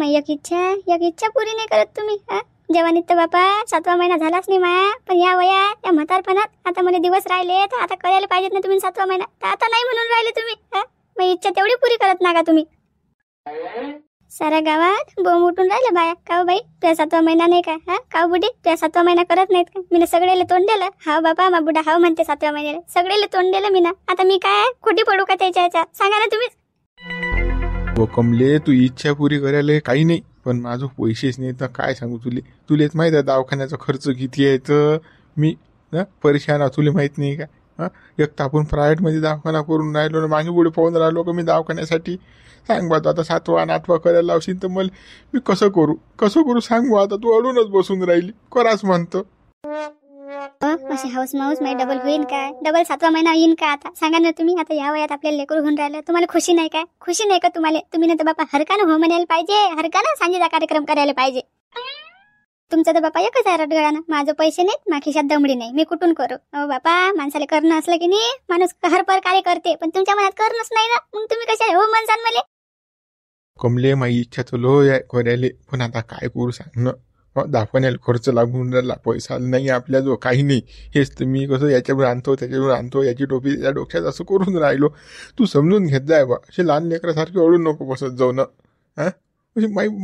माझी एक इच्छा पुरी नाही करत तुम्ही. जवानीत तर बापा 7वा महिना झालाच नाही माया, पण या वयात या म्हातारपणात आता मला दिवस राहिले तर आता करायला पाहिजेत ना तुम्ही 7वा महिना. तर आता नाही म्हणून राहिले तुम्ही. माझी इच्छा तेवढी पुरी करत ना का तुम्ही? साऱ्या गावात बोंब उठून राहिले बाया. काव बाई तुझ्या 7वा महिना नाही का? काव बुडी तुझ्या 7वा महिना करत नाहीत का? मी सगळेले तोंड दिलं. हाव बापा मा बुडा हाव म्हणते 7व्या महिन्याला. सगळेले तोंड दिलं मी ना. आता मी काय खोटी पडू का त्याच्या? सांगा ना तुम्हीच. हो कमले, तू इच्छा पुरी करायला काही नाही, पण माझं पैसेच नाही तर काय सांगू तुलेच माहित आहे दवाखान्याचा खर्च किती आहे. तर मी परेशान आहे, तुला माहित नाही का? एक तर आपण प्रायव्हेटमध्ये दवाखाना करून राहिलो ना, मागे पुढे पाहून राहिलो का मी दवाखान्यासाठी. सांग बा आता 7वा आणि 8वा करायला लावशील तर मला मी कसं करू सांग बा. आता तू अडूनच बसून राहिली, कराच म्हणतो. असे हाऊस माऊस माझी डबल होईन काय? डबल 7वा महिना येईन का? आता सांगा ना तुम्ही. आता या वयात आपल्याला लेकरू होऊन राहिलं, तुम्हाला खुशी नाही काय? खुशी नाही का तुम्हाला? तुम्ही ना तर बापा हरकानं हो म्हणायला पाहिजे, हरकानं सांजेचा कार्यक्रम करायला पाहिजे. तुमचं तर बापा एकच आहे रडगळानं. माझं पैसे नाहीत, मा खिशात दमडी नाही, मी कुठून करू? बापा माणसाला करणं असलं की नाही माणूस हरपर कार्य करते, पण तुमच्या मनात करणंच नाही ना, मग तुम्ही कशा हो म्हणसान मला? कमले माझी इच्छा तर लो आहे करायला, पण आता काय करू सांग ना. दवाखान्याला खर्च लागून राहिला, पैसा नाही आपल्या जो काही नाही. हेच तर मी कसं याच्यावर आणतो याची टोपी त्या डोक्यात असं करून राहिलो. तू समजून घेत जाय बा, असे लहान लेकरासारखे ओढून नको बसत जाऊ ना.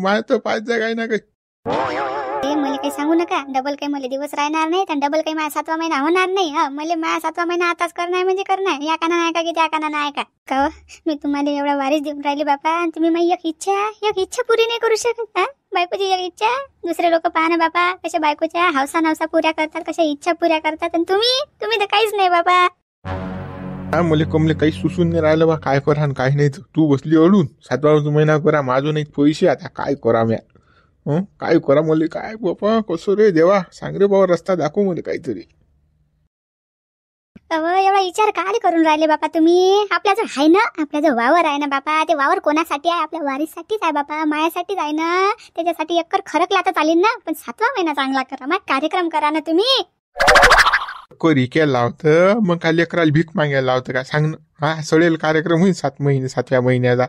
माय तर पाहिजे काय ना काही. मला काही सांगू नका. डबल काही मला दिवस राहणार नाही, आणि डबल काही माझा 7वा महिना होणार नाही. मला माझा 7वा महिना आताच करणार म्हणजे करणार. या काना नाही का की त्या काना नाही का? मी तुम्हाला एवढा वारीस देऊन राहिली बापा, आणि तुम्ही माझी एक इच्छा पुरी नाही करू शकत. बायकोची एक इच्छा. दुसरे लोक पहा ना बापा कशा बायकोच्या हौसा पुऱ्या करतात, कशा इच्छा पुऱ्या करतात, आणि तुम्ही तर काहीच नाही बापा. मला कमले काही सुसून नाही राहिलं बा, काय करा काय नाही. तू बसली अडून 7वा महिना करा, माझं नाही पैसे, आता काय करा म्या? काय करा मला? काय बापा कसं रे देवा, सांग रे बाबा, रस्ता दाखव मला काहीतरी. एवढा विचार काय करून राहिले बापा तुम्ही? आपल्या जो आहे ना, आपल्या जो वावर आहे ना बापा, ते वावर कोणासाठी आहे? आपल्या वारीसाठीच आहे बापा, मायासाठीच आहे ना. त्याच्यासाठी एकर खरकला तर चालेल ना, पण 7वा महिना चांगला करा, मग कार्यक्रम करा ना तुम्ही. करी काय लावतं मग? काय लेकराला भीक मागायला लावतं का? सांग ना. सडेल कार्यक्रम होईल 7व्या महिन्याचा.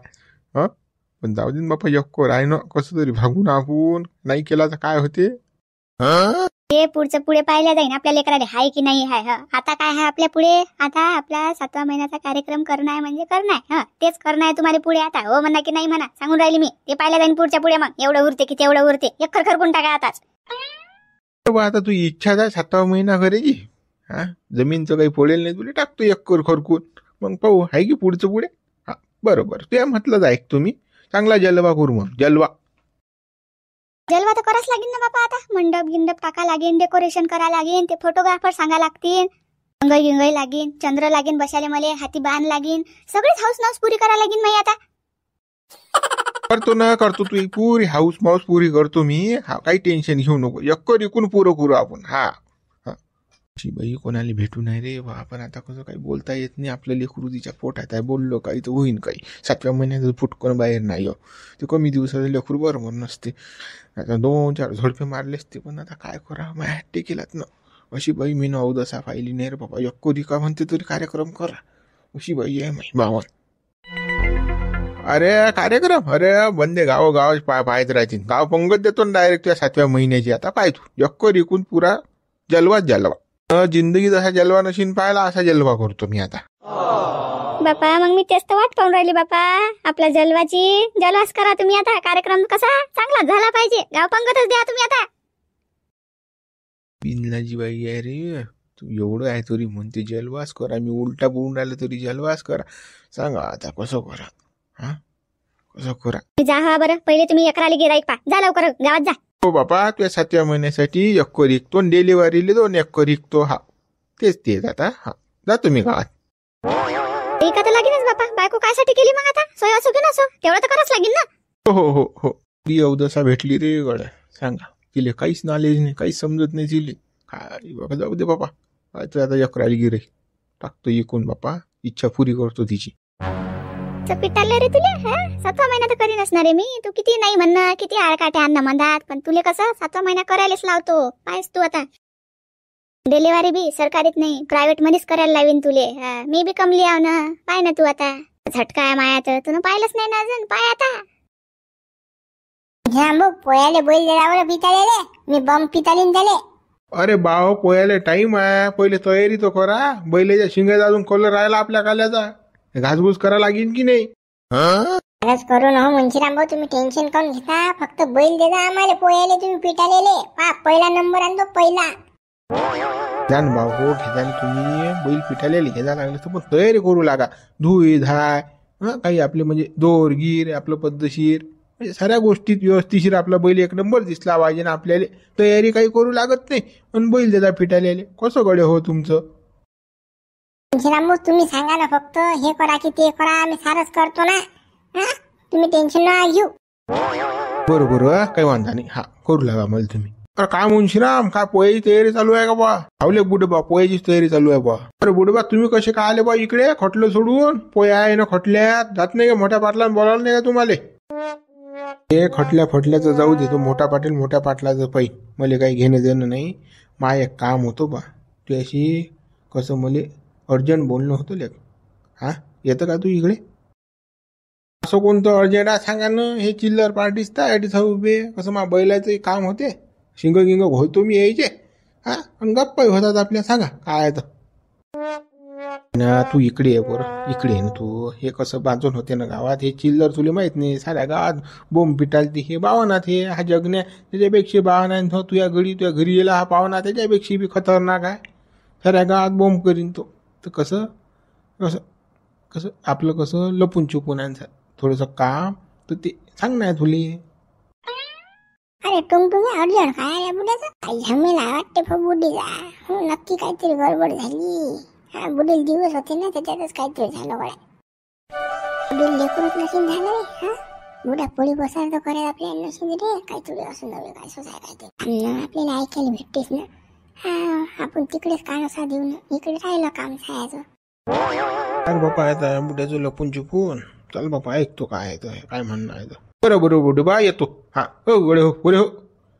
पण जाऊ दे बापा, यक्कोर आहे ना, कसं तरी भागून आपण नाही केला तर काय होते? ते पुढचं पुढे पाहिल्या जाईन आपल्या लेकराला हाय की नाही हाय. आता काय आहे आपल्या पुढे? आता आपला 7वा महिन्याचा कार्यक्रम करणं आहे म्हणजे करणं आहे. तेच करणं आहे तुम्हाला पुढे. आता हो म्हणा की नाही म्हणा, सांगून राहिली मी. ते पाहिल्या जाईन पुढच्या पुढे. मग एवढं उरते की तेवढं उरते, एक खरकून टाका आताच. आता तू इच्छा आहे 7वा महिना करायची. जमीनचं काही पडेल नाही तुला, टाकतो एकर खरकून, मग पाहू आहे की पुढचं पुढे. बरोबर ते म्हटलं जाय तुम्ही. चांगला जलवा करू, मग जलवा तर कराच लागेल ना बापा. आता मंडप टाका लागेल, डेकोरेशन करा लागेल, ते फोटोग्राफर सांगा लागतील, अंगई लागेल, चंद्र लागेल बसायला, मला हाती बाण लागेल, सगळीच हाऊस माऊस पुरी करा लागेल मी आता. करतो तू पुरी हाऊस माऊस पुरी करतो मी. काही टेन्शन घेऊ नको, एकर इकून पुरं करू आपण. बाई कोणाला भेटू नाही रे बा. आपण आता कसं काही बोलता येत नाही, आपल्या लेकरू तिच्या पोटात आहे, बोललो काही तर होईन काही. 7व्या महिन्यात फुटकन बाहेर नाही ते कमी दिवसाचं लेकरू बरोबर नसते. आता 2-4 झडपे मारले असते, पण आता काय करा माहिती केलात ना. अशी बाई मी अवदसा पाहिली नाही रे बाबा. यक्कोरी का म्हणते तरी कार्यक्रम करा, अशी बाई आहे माही बावन. अरे कार्यक्रम, अरे बंदे गाव पाहत राहतील. गाव पंगत देतो ना डायरेक्ट त्या 7व्या महिन्याची. आता पाय तू यक्कोर इकून पुरा जलवा. जिंदगी जसा जलवा नशीन पाहिला, असा जलवा करतो मी आता. बापा मग मी तेच तर वाट पाहून राहिली बापा. आपल्या जलवास करा तुम्ही आता. कार्यक्रम कसा चांगला झाला पाहिजे, गाव पंगतच द्या तुम्ही आता. बिनलाजी बाई आहे रे तू, एवढं आहे तरी म्हणते जलवास करा. मी उलटा बोलून राहिलं तरी जलवास करा. सांगा आता कसं करा? कसं करा? जा बरं, पहिले तुम्ही एकराला गिराईक पा. जा लवकर गावात जा. हो बापा, तुझ्या 7व्या महिन्यासाठी एकर विकतो, डिलिव्हरीला 2 एकर विकतो. तेच आता. जातो मी गावात. ठीक तर लागेलच बापा. बायको कायसाठी केली मग आता? सोय असो की नसो, तेवढं तर करावंच लागेल ना. हो ती अवदसा भेटली रे गड्या. सांगा तिले काहीच नॉलेज नाही, काहीच समजत नाही तिले. काय बाबा, जाऊ दे बापा. आता एकराला गिरे टाकतो इकून बापा. इच्छा पुरी करतो तिची. पिटाळले रे तुले. 7वा महिना तर करीन असणार रे मी. तू किती नाही म्हणणं, किती आळकाटे आणणं म्हणतात, पण तुले कसं 7वा महिना करायलाच लावतो. पाहिस तू आता डिलिव्हरी बी सरकारीत नाही, प्रायव्हेट मध्येच करायला लावीन तुले. मी बी कमली आव ना. पाय ना तू आता. झटका आहे माया तर तुला पाहिलंच नाही ना अजून. पाय आता. भाऊ पोयाले बैल दिला पिताले मी बम पितालीन त्याले. अरे बाव पोयाले टाइम आहे, पहिले तयारी तो करा. बैलाच्या शिंगात अजून कलर राहिला आपल्या काल्याचा, घासघूस करा लागेल की नाही. खरंच करू ना मुंशीराम भाऊ, तुम्ही टेन्शन काऊन घेता. फक्त बैल देता आम्हाला पोयाले तुम्ही पिटालेले. पहिला नंबर आणतो पहिला. जान भाऊ हो घेता तुम्ही बैल पिठाले घ्यायला लागले तर पण तयारी करू लागा. धुई धाय काही आपले म्हणजे दोर गिर आपलं पद्धतशीर म्हणजे साऱ्या गोष्टीत व्यवस्थिशीर आपला बैल एक नंबर दिसला पाहिजे ना. आपल्याला तयारी काही करू लागत नाही पण बैल देता पिठाले. कसं गडे हो तुमचं. मुंशीराम भाऊ तुम्ही सांगा ना, फक्त हे करा की ते करा, आम्ही सारच करतो ना. तुम्ही टेन्शन ना घेऊ. बरोबर काही वांधा नाही. हा करू लागा मला तुम्ही. अरे काय मुंशीराम काय पोयाची तयारी चालू आहे का बा. आवले बुडे बा पोयाची तयारी चालू आहे बा. अरे बुडे बा तुम्ही कसे काय आले बा इकडे खटलं सोडून. पोया आहे ना खटल्यात जात नाही का. मोठ्या पाटला बोलावलं नाही का तुम्हाला. हे खटल्या फटल्याचं जाऊ दे. तो मोठा पाटील मोठ्या पाटलाचं पाई मला काही घेणं देणं नाही. माय एक काम होतं बा त्याशी कसं मला अर्जंट बोलणं होतं लेक. हा येतं का तू इकडे. असं कोणतं अर्जंट आहे सांगा ना. हे चिल्लर पार्टीस तर उभे कसं मा बैलाचं काम होते. शिंग गिंग घोळतो मी यायचे हा आणि गप्पा होतात आपल्या. सांगा काय आहे तर ना. तू इकडे आहे बरं इकडे आहे ना तू. हे कसं बांधून होते ना गावात. हे चिल्लर तुला माहित नाही. साऱ्या गावात बोंब पिटालती. हे बावनात हे हा जगण्या त्याच्यापेक्षा बावनात तुझ्या तुझ्या घरी येला हा पावना त्याच्यापेक्षा बी खतरनाक आहे. साऱ्या गावात बोंब करीन तो. तर कसं कसं कसं आपलं कसं लपून चुपून आणसा थोडंसं काम तर ते सांग नाही तुले. अरे टुंगटुंगे अर्जंट काय या बुड्याचं. काही झमेला वाटते बुडीला. हो नक्की काहीतरी गडबड झाली. हा बुडील दिवस होते ना त्याच्यातच काहीतरी झालं गड्या. बुडील लेकरूच नशीन झालं रे. हा बुड्या पोळी बसायला तर करायला आपल्याला नशीन रे. काहीतरी असं नव्हे काय सोसाय काहीतरी आपल्याला ऐकायला भेटतेस ना. हा आपण तिकडेच कानसा देऊ ना. इकडे राहिलं काम सायाचं. अरे बापा येत बुड्याचं लपून चुपून. चल बापा ऐकतो काय आहे काय म्हणणं आहे. बरोबर बुडे बा येतो. हा हो गडे हो पुरे हो.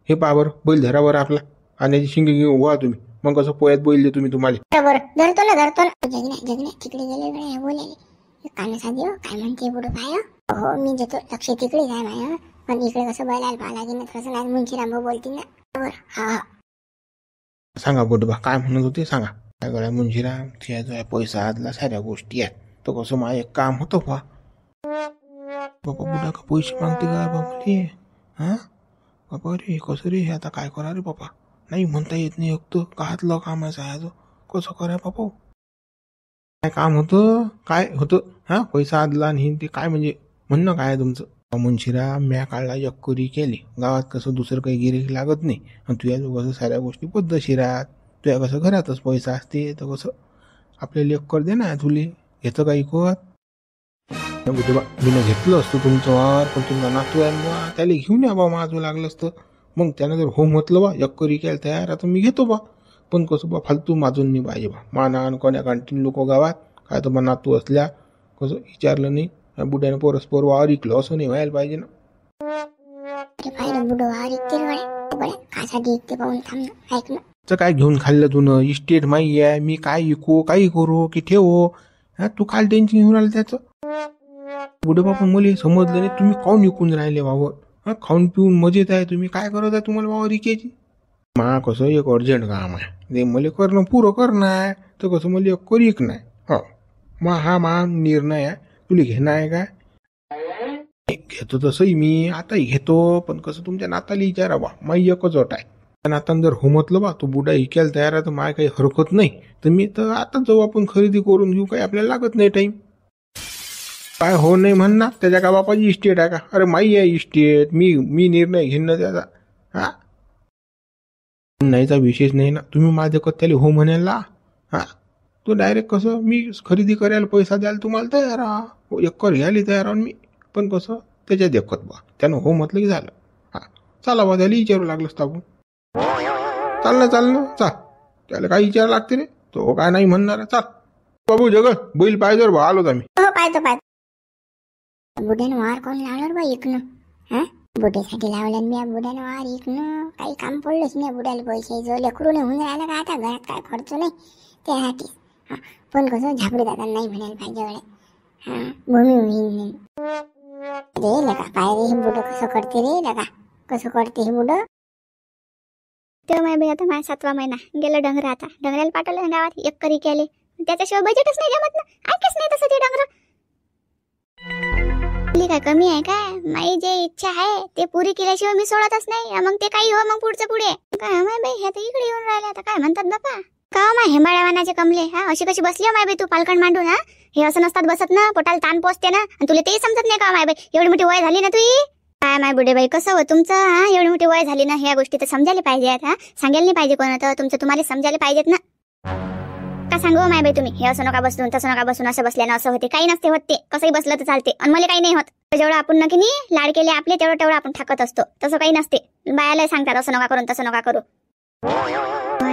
हे पहा बरं बैल धरावर आपला आणि शिंग घेऊन व्हा तुम्ही. मग कसं पोयात बैल दे तुम्ही तुम्हाला. बरं धरतो ना. जगण्या तिकडे गेले गड्या बोलायले कानसा देऊ काय म्हणते बुडू पाय. हो मी देतो लक्ष तिकडे जाय माय. पण इकडे कसं बैलाला पाहा लागेल ना. तसं नाही मुंशीराम भाऊ बोलतील ना. बरोबर हा हा सांगा बुडबा काय म्हणत होते सांगा. काय गड्या मुंशीराम त्याचा पैसा आदला साऱ्या गोष्टी आहेत. तर कसं माझं एक काम होतं बा. बाबा बुडा का पैसे मागते का बाबा. हा बाबा रे कसं रे आता काय करा रे बाबा. नाही म्हणता येत नाही. एक तर काहातलं कामाचं आहे कसं करा बाबा. काय काम होतं काय होतं. हा पैसा आदला आणि ते काय म्हणजे म्हणणं काय आहे तुमचं. मुंशीराम म्या काढला यक्कोरी केली. गावात कसं दुसरं काही गिरीक लागत नाही. आणि तुझ्या कसं साऱ्या गोष्टी पद्धतशीरात. तुझ्या कसं घरातच पैसा असते तर कसं आपल्याला यक्कर दे ना तुले. घेतं काही कोत मी घेतलं असतं तुमचं पण तुमचा नातू आहे बा त्याला घेऊन या बा माझं लागलं असतं. मग त्यानं जर हो म्हटलं बा यक्करी केलं तयार आता मी घेतो बा. पण कसं बा फालतू माझून नाही पाहिजे बा. माना कोण्या कांटीन लोक गावात काय तर बा नातू असल्या कसं विचारलं नाही. बुड्यानं परस्पर वावर इकलं असं नाही व्हायला पाहिजे ना. काय घेऊन खाल्लं तू न. इस्टेट माही आहे मी काय विकू काही करू की ठेवू. हा तू काय टेन्शन घेऊन राहिलं त्याचं. बुडे बापा मला समजलं नाही तुम्ही काऊन विकून राहिले वावर. हा खाऊन पिऊन मजेत आहे तुम्ही. काय करत आहे तुम्हाला वावर विकायची. मा कसं एक अर्जंट काम आहे ते मला करणं पुरं करणं आहे. तर कसं मला एक करीक नाही. हो हा निर्णय आहे. तुला घेणं आहे काय. घेतो तसंही मी आताही घेतो. पण कसं तुमच्या नाताला विचारा बा माई एकच अट आहे. नातान जर हो म्हटलं बा तो बुडा इकायला तयार आहे तर माय काही हरकत नाही. तर मी तर आता जाऊ आपण खरेदी करून घेऊ. काही आपल्याला लागत नाही टाईम. काय हो नाही म्हणणार त्याच्या का बापाची इस्टेट आहे का. अरे माई आहे इस्टेट. मी निर्णय घेणं त्याचा. हा नाहीचा विशेष नाही ना. तुम्ही माझ्या त्याला हो म्हणायला. हा तो डायरेक्ट कसं मी खरेदी करायला पैसा द्यायला तुम्हाला तयार आहे. एकर घ्यायला तयार आहे मी. पण कसं त्याच्या देखत बा त्यानं हो म्हटलं की झालं. हा चला बा त्याला विचारू लागलं असतं आपण. चाल ना चाल. त्याला काय विचार लागते रे. तो काय नाही म्हणणार. चाल बाबू जगत बैल पाहिजे बा आलोच आम्ही. हो पाहतो बुड्यानं वार कोण लावणार बा इकणं. हा बुड्यासाठी लावलं मी. बुड्यानं वार इकणं काही काम पडलंच नाही. बुड्याला पैसे लेकरू नाही होऊन राहिलं का आता घरात काय खर्च नाही त्यासाठी. हा पण कसं झापडी दादा नाही म्हणायला पाहिजे गड्या. हा भूमी होईल नाही. रे लगा काय रे हे बुड कसं करते रे लगा कसं करते हे बुड तेव्हा माय बाई आता माझा 7वा महिना गेलं डंगर. आता डंगराला पाठवलं ना गावात एक करी केले, त्याच्याशिवाय बजेटच नाही जमत ना. ऐकच नाही तसं ते डंगर. काय कमी आहे काय? माझी जे इच्छा आहे ते पुरी केल्याशिवाय मी सोडतच नाही. मग ते काही हो मग पुढचं पुढे काय माय बाई. हे तर इकडे येऊन राहिले आता काय म्हणतात बापा का माय हेंबाळ्यावानाचे कमले. हा अशी कशी बसली माय बाई तू पालखंड मांडून. हा हे असं नसतात बसत ना, पोटाला ताण पोचते ना. आणि तुला तेही समजत नाही का माय बाई? एवढी मोठी वय झाली ना तुझी. काय माय बुडे बाई कसं हो तुमचं. हा एवढी मोठी वय झाली ना, ह्या गोष्टी तर समजायला पाहिजेत. हा सांगायला नाही पाहिजे कोण तर तुमचं तुम्हाला समजायला पाहिजेत ना. का सांगू माय बाई तुम्ही हे असं नका बसून तसं नका बसून, असं बसल्यानं असं होते. काही नसते होत ते, कसंही बसलं तर चालते. आणि मला काही नाही होत. जेवढं आपण नक्की नाही लाड केले आपले तेवढं आपण ठाकत असतो. तसं काही नसते. बायाला सांगतात असं नका करून तसं नका करू.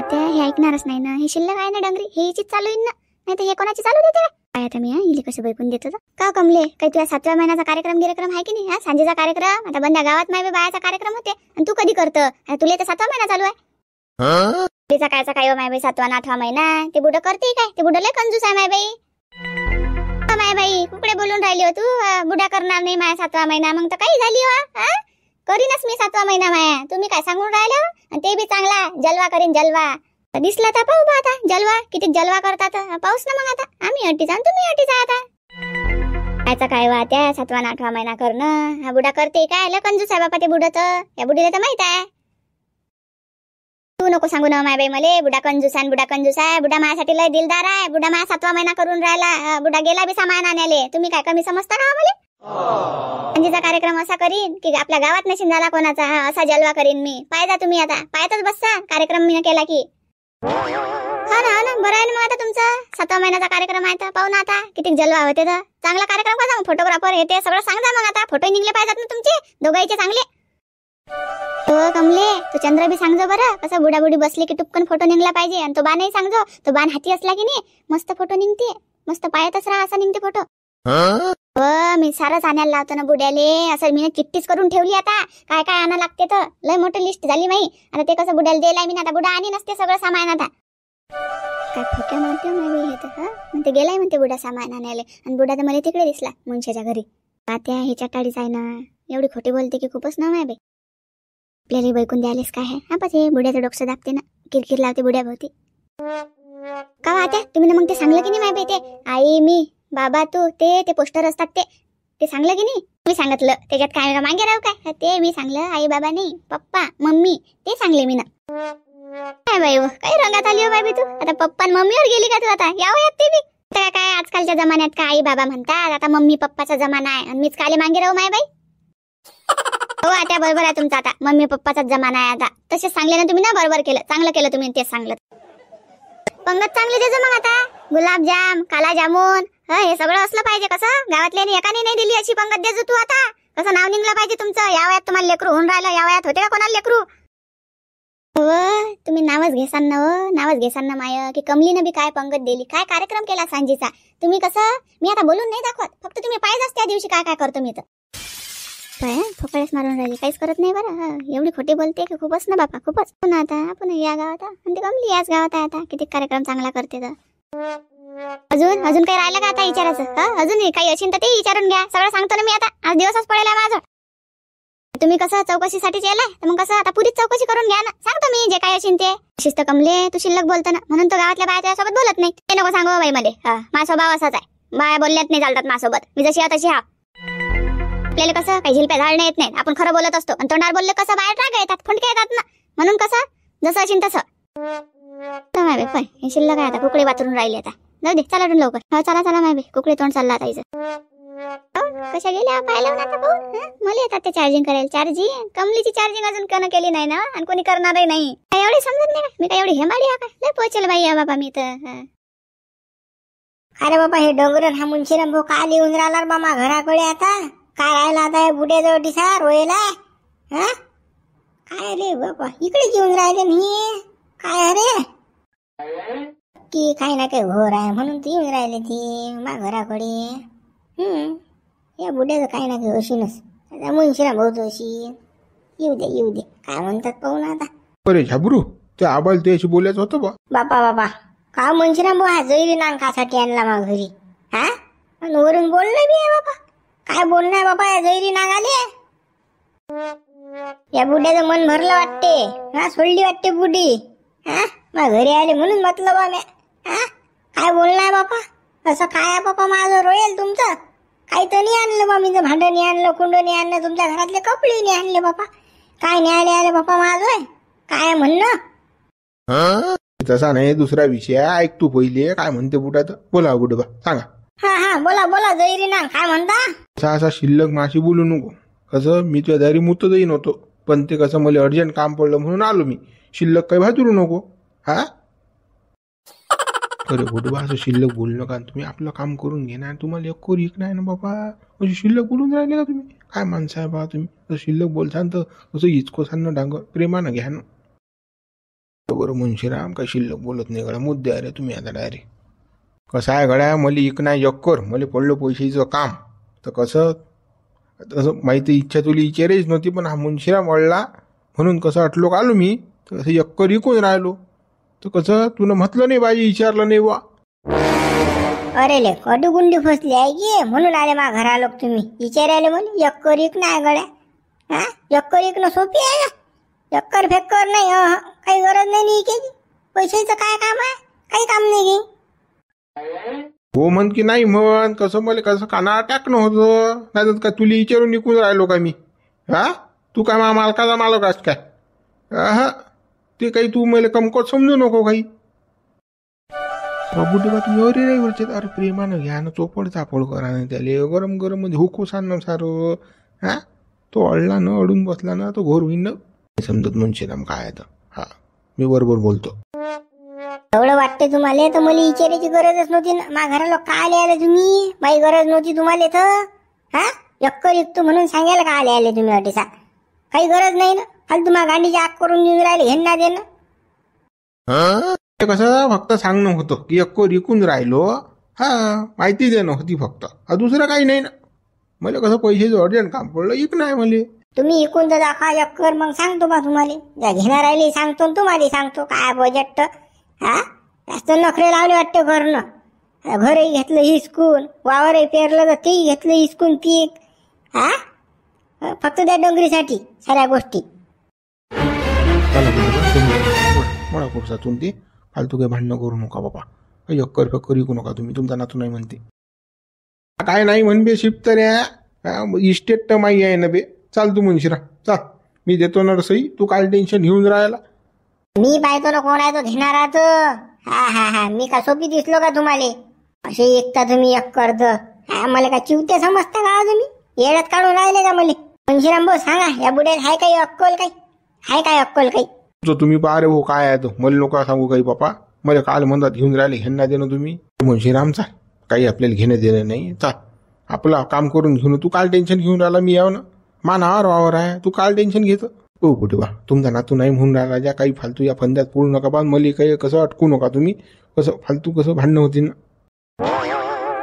त्या हे ऐकणारच नाही ना. हे शिल्लक आहे ना डंगरी, हे हिचीच चालू येईल ना. नाही तर हे कोणाची चालू देते काय? आता मी हिला कसं बैकून देतो का कमले? काही तुझ्या 7व्या महिन्याचा कार्यक्रम आहे की नाही? हा सांजेचा कार्यक्रम आता बंद्या गावात माय बायाचा कार्यक्रम होते आणि तू कधी करतं? तुला तर 7वा महिना चालू आहे. तिचा कायचा काय हो माय बाई 7वा आणि 8वा महिना ते बुडं करते काय? ते बुडं लय कंजूस आहे माय बाई. माय बाई कुकडे बोलून राहिली हो तू. बुडा करणार नाही माया 7वा महिना. मग तर काही झाली हो. करीनच मी 7वा महिना माया. तुम्ही काय सांगून राहिला? आणि ते बी चांगला जलवा करीन जलवा. दिसला तर पाहू बा आता जलवा किती जलवा करतात. पाऊस ना मग आता आम्ही अटीच आणि तुम्ही अटीच आता. कायचा काय वा त्या 7वा आणि 8वा महिना करणं. हा बुडा करते काय? लय कंजूस आहे बापा ते बुडं तर. या बुडीला तर माहित आहे. तू नको सांगू ना माय बाई मले बुडा कंजूस आहे बुडा कंजूस आहे. बुडा माझ्यासाठी लय दिलदार आहे. बुडा माझा 7वा महिना करून राहिला. बुडा गेला बी सामान आणायले. तुम्ही काय कमी समजता का मला? संजेचा कार्यक्रम असा करीन की आपल्या गावात नशीन झाला कोणाचा. हा असा जलवा करीन मी. पाहिजा तुम्ही आता पाहतच बसता कार्यक्रम मी केला की. हा ना बरं आहे ना. मग आता तुमचा 7वा महिन्याचा कार्यक्रम आहे तर पाहू ना आता किती जलवा होते तर. चांगला कार्यक्रम कसा फोटोग्राफर येते सगळं सांगा. मग आता फोटो निघले पाहिजेत ना तुमचे दोघांचे चांगले. तो कमले तू चंद्र बी सांगजो बरं. कसं बुडाबुडी बसली की टुपकन फोटो निघला पाहिजे. आणि तो बाणही सांगजो. तो बाण हाती असला की नाही मस्त फोटो निघते. मस्त पायातच राहा असा निघते फोटो. मी सारंच आणायला लावतो ना बुड्याले. असं मी चिठ्ठीच करून ठेवली आता. काय काय आणा लागते तर लय मोठी लिस्ट झाली माही. आता ते कसं बुड्याला द्यायला मी आता बुडा आणि नसते सगळं सामान आता. काय फोक्या मारते माय हे तर. म्हणते गेलाय म्हणते बुडा सामान आणायला. आणि बुडा तर मला तिकडे दिसला मुंशाच्या घरी. पात्या ह्याच्या टाळीच आहे ना. एवढी खोटी बोलते की खूपच ना माय बाई. आपल्याला बैकून द्यायलाच काय आहे. हा पाच हे बुड्याचं डोकं दाबते ना. किरकिर लावते बुड्या भोवती. का वाट्या तुम्ही ना मग ते सांगलं की नाही माय बाई ते आई मी बाबा तू ते पोस्टर असतात ते सांगलं की नाही? मी सांगितलं त्याच्यात काय मागे राहू काय? ते मी सांगलं आई बाबा नाही पप्पा मम्मी ते सांगले मी ना. काय बाई काही रंगात आली हो बाई तू. आता पप्पा मम्मीवर गेली का तू आता या वयात ते बी? काय आजकालच्या जमान्यात काय आई बाबा म्हणतात. आता मम्मी पप्पाचा जमाना आहे आणि मीच काले मागे राहू माय बाई. हो आता बरोबर आहे तुमचा. आता मम्मी पप्पाचाच जमाना आहे आता. तसेच सांगले ना तुम्ही ना. बरोबर केलं चांगलं केलं तुम्ही तेच सांगलं. पंगत चांगली देजो मग आता. गुलाबजाम काला जामून हे सगळं असलं पाहिजे. कसं गावातल्या एकाने नाही दिली अशी पंगत देजो तू आता. कसं नाव निघलं पाहिजे तुमचं. या वयात तुम्हाला लेकरू होऊन राहिलं. या वयात होते का कोणाला लेकरू? हो तुम्ही नावच घेसान ना. हो नावच घेसान ना माय की कमलीनं बी काय पंगत दिली काय कार्यक्रम केला सांजीचा. तुम्ही कसं मी आता बोलून नाही दाखवत. फक्त तुम्ही पाहिजेच त्या दिवशी काय काय करतो मी तर. काय फकळेच मारून राहिली काहीच करत नाही बरं. एवढी खोटी बोलते की खूपच ना बापा खूपच. पुन्हा आता आपण या गावात आणि ते कमली याच गावात आहे आता. किती कार्यक्रम चांगला करते तर. अजून काही राहिलं का आता विचारायचं? अजून काही असेल तर ते विचारून घ्या. सगळं सांगतो ना मी आता. आज दिवसच पडेल माझं. तुम्ही कसं चौकशीसाठी येलाय तर मग कसं आता पुरीच चौकशी करून घ्या ना. सांगतो मी जे काही असेल ते. शिस्त कमले तू शिल्लक बोलतो ना म्हणून तो गावातल्या बाया सोबत बोलत नाही. ते नको सांगू बाई मध्ये. माझा स्वभाव असाच आहे. बाया बोलल्यात नाही चालतात माझ्यासोबत. मी जशी आहे तशी हा. आपल्याला कसं काही झिलप्या झाडणं येत नाही. आपण खरं बोलत असतो आणि तोंडावर बोललं कसं बाहेर राग येतात फुंडके येतात ना. म्हणून कसं जसं असेल तसं. माय बाई हे शिल्लक आहे आता. कुकडे वाचून राहिले आता. जाऊ दे चला लवकर. हो चला माय बाई कुकडे तोंड चालला आता हिचं. कशा गेल्या पाहिलं ना आता पाहून. मला येतात ते चार्जिंग करायला. चार्जिंग कमलीची चार्जिंग अजून कोण केली नाही ना. आणि कोणी करणारही नाही. एवढी समजत नाही का मी काय एवढी हेमाडी आहे का? लय पोहोचेल बाई या बाबा मी तर. अरे बाबा हे डोंगरन हा मुंशीराम भाऊ का लिहून राहिला बाबा घराकडे आता. काय राहिला आता बुड्याजवळ दिसा रोयला. हा काय रे बाबा इकडे घेऊन राहिले नाही काय अरे की काही ना काही घोर आहे म्हणून ती येऊन राहिले ती मा घराकडे. या बुड्याचं काही ना काही अशीनच. मुंशीराम भाऊ अशी येऊ दे काय म्हणतात पाहू ना आता. बरे झाबरू ते आबाल त्याशी बोलायचं होतं बा. बापा का मुंशीराम भाऊ हा जैरी नांग खासाठी आणला मा घरी. हा वरून बोललं बी आहे बाबा. काय बोलणार बाबा या जैरी नागाले? या बुड्याचं मन भरलं वाटते. हा सोडली वाटते बुडी. हा मग घरी आले म्हणून म्हटलं बा मी. हा काय बोलणार बापा? असं काय आहे बापा माझं रोयल तुमचं? काही तर नाही आणलं बा मी. भांडं नाही आणलं, कुंड नाही आणलं, तुमच्या घरातले कपडे नाही आणले बापा. काय न्यायला आले बापा माझं? काय म्हणणं? तसा नाही, दुसरा विषय आहे. ऐक तू पहिले काय म्हणते बुटात. बोला बुडबा सांगा. हा बोला बोला जैरी ना काय म्हणता? असा शिल्लक माशी बोलू नको. कसं मी तुझ्या दारी मुततही नव्हतो, पण ते कसं मला अर्जंट काम पडलं म्हणून आलो मी. शिल्लक काही भाजरू नको. हा अरे बुडबा असं शिल्लक बोलू नका. तुम्ही आपलं काम करून घेणार. तुम्हाला एक कोर एक नाही ना बाबा. म्हणजे शिल्लक बोलून राहिले का तुम्ही? काय माणसं आहे बा तुम्ही? तर शिल्लक बोलसान तर असं इचकोसान ना डांग प्रेमानं घ्या ना. बरं मुंशीराम काही शिल्लक बोलत नाही गड्या. मुद्दे अरे तुम्ही आता डायरेक्ट. कसं आहे गड्या, मला इकना यक्कर मला पडलं पैशाचं काम. तर कसं तसं माहिती इच्छा तुला इचारायच नव्हती, पण हा मुंशीराम वळला म्हणून कसं अटलो का आलो मी. तर असं यक्कर इकून राहिलो. तर कसं तुला म्हटलं नाही बाजी, विचारलं नाही बा. अरे ले कटू गुंडी फसली आहे की म्हणून आले मा घर आलो तुम्ही विचारायले मला. यक्कर इक नाही गड्या. हा यक्कर इकणं सोपी आहे का? यक्कर फेक्कर नाही. काही गरज नाही इकायची. पैशाचं काय काम आहे? काही काम नाही घे. हो म्हण की नाही म्हण. कसं मला कसं काना टाकणं होतं. नाही तर काय तुला विचारून निघून राहिलो का मी? हा तू काय मालकाचा मालक आहेस काय? हा ते काही तू मला कमकत समजू नको काही. बुड्डे बा तुम्ही अरे नाही वरचे. अरे प्रेमानं घ्या ना. चोपड चापड करा ना त्याले. गरम गरम मध्ये हुकू सांग सारं. हा तो अडला ना, अडून बसला ना तो घोर होईन ना. समजत मुंशीराम काय तर. हा मी बरोबर बोलतो. एवढं वाटते तुम्हाला तर मला विचारायची गरजच नव्हती ना. मा घराला काय आले तुम्ही? बाई गरज नव्हती तुम्हाला तर. हा यक्कर इकतो म्हणून सांगायला का आले तुम्ही अटीसा? काही गरज नाही ना. खाली तुम्हाला गांडीची आग करून घेऊन राहिले घेणं देणं. ते कसं फक्त सांगणं होतं की यक्कर इकून राहिलो. हा माहिती देणं होती फक्त. दुसरं काही नाही ना. मला कसं पैशाचं अर्जंट काम पडलं इक नाही मला. तुम्ही इकून तर दाखवा यक्कर मग सांगतो बा तुम्हाला. ज्या घेणार राहिले सांगतो तुम्हाला सांगतो काय बजेट. हा जास्त नखरे लावले वाटते घरनं. घरही घेतलं हिसकून, वावरही पेरलं तर तेही घेतलं हिसकून पीक. हा फक्त त्या डोंगरीसाठी साऱ्या गोष्टी. मला कुठसातून ते फालतू काही भांडणं करू नका बाबा. काही यक्कर फक्कर विकू नका तुम्ही. तुमचा नातू नाही म्हणते. काय नाही म्हण बे शिफ्ट रे. इस्टेट तर माही आहे ना बे. चाल तू मुंशीरा चाल. मी देतो ना सही. तू काय टेन्शन घेऊन राहिला. मी पाहतो ना कोण आहे तो घेणारा तर. हा मी का सोपी दिसलो का तुम्हाला? असे एकता तुम्ही यक्कर तर. हा मला का चिवते समजता का तुम्ही? येड्यात काढून राहिले का मला? मुंशीराम भाऊ सांगा या बुड्यात हाय काही अक्कल काही? हाय काय अक्कल काही? तुम्ही पहा रे भाऊ काय आहे तो. मला लोक सांगू काही बापा. मला काल म्हणतात घेऊन राहिले ह्यांना देणं तुम्ही. मुंशीराम चाल. काही आपल्याला घेणं देणं नाही. चाल आपलं काम करून घेऊन. तू काल टेन्शन घेऊन राहिला. मी याव ना मानावर वावर आहे. तू काल टेन्शन घेतो. हो कुठे बा तुमचा नातू नाही म्हणून राहिला. ज्या काही फालतू या फंद्यात पडू नका बा. मला काही कसं अटकू नका तुम्ही. कसं फालतू कसं भांडणं होती ना.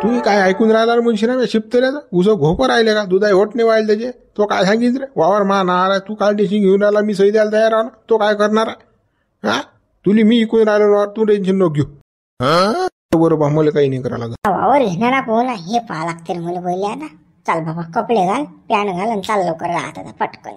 तुम्ही काय ऐकून राहिला मुंशीराम? शिपतऱ्याचा उसं घोपं राहिले का? दुधाई होट नाही व्हायला त्याचे. तो काय सांगित रे वावर मानार आहे. तू काल टेन्शन घेऊन राहिला. मी सही द्यायला तयार आहे ना. तो काय करणार आहे? हा तुला मी ऐकून राहिलो. तू टेन्शन नको घेऊ. हा बरोबर मला काही नाही करायला लागत. वावर घेणारा कोण आहे हे पाहा लागते मला पहिले. आता चाल बाबा कपडे घाल, पॅन्ट घाल आणि चाल लवकर राहत आता पटकन.